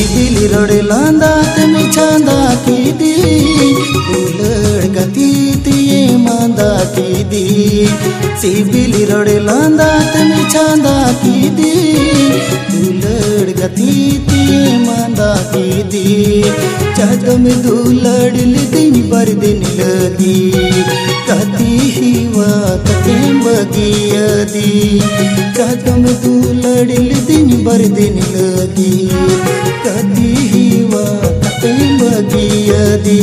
CIBIL रोड़े लांदा तमे छांदा की दी उलड़ गती तिये मांदा की दी सिबिल रोड़े लांदा तमे छांदा की दी उलड़ गती तिये मांदा की दी चादो में दुलड़ दिन पर दिन लगी कती ही वाते बगिया दी चादो में दुलड़ दिन पर दिन लगी कती ही वाते बगिया दी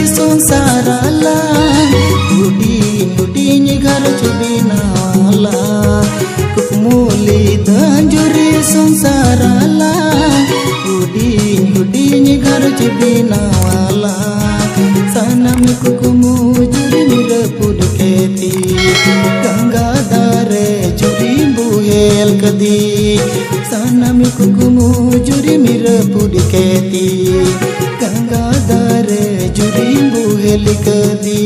संसाराला मुडी मुडी घर चुबिनाला कुकमूली दंजुरी संसाराला मुडी मुडी घर चुबिनाला सनम कुकमूजुरी निरपुर खेती गंगाधारे जुरी बुहेल कदी सनम कुकमूजुरी निरपुर खेती गंगाधारे जुरी बुहेल कदी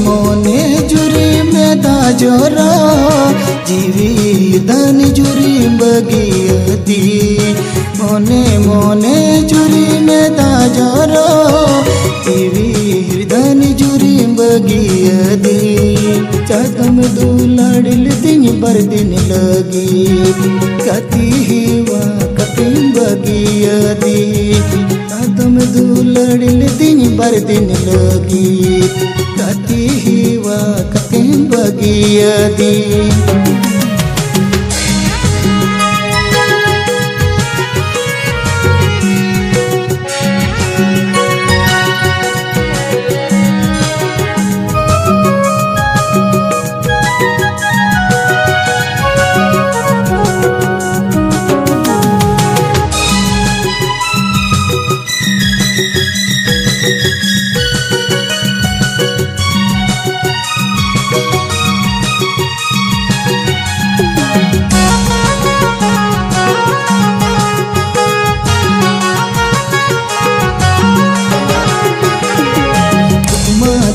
मोने जुरी में दाजोरा जीवी धन जुरी बगिया दी मोने मोने जुरी में दाजोरा जीवी धन जुरी बगिया दी चादम दुलड़ल दिन पर दिन लगी कती ही वा कती बगिया दी चादम दुलड़ल दिन पर दिन लगी कती ही वा कती बगिया दी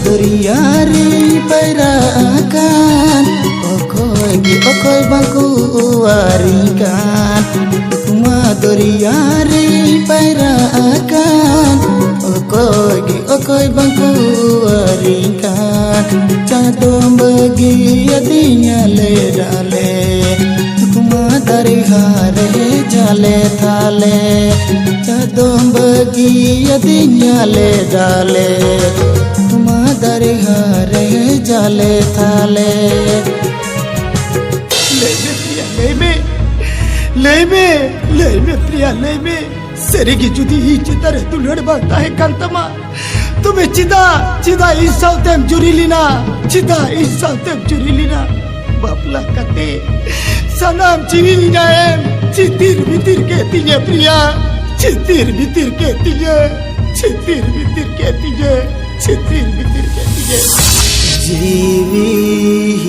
Doriari perakan okoy bangku warikan kuma doriari perakan okoy bangku warikan cadom bagi adinya le dale kuma dari hare jale thale cadom bagi adinya le dale दरे हरे जाले थाले लेबे प्रिया लेबे सेरिगी जुदी ही चितारे दुलड़ बाता है कांतमा तुम्हें चिदा इस साउतेम जुरीलिना चिदा इस साउतेम जुरीलिना बापला कते सनाम चिवीलिना एम चितिर बितिर कहती है प्रिया चितिर बितिर कहती है चितिर बितिर कहती है जीवी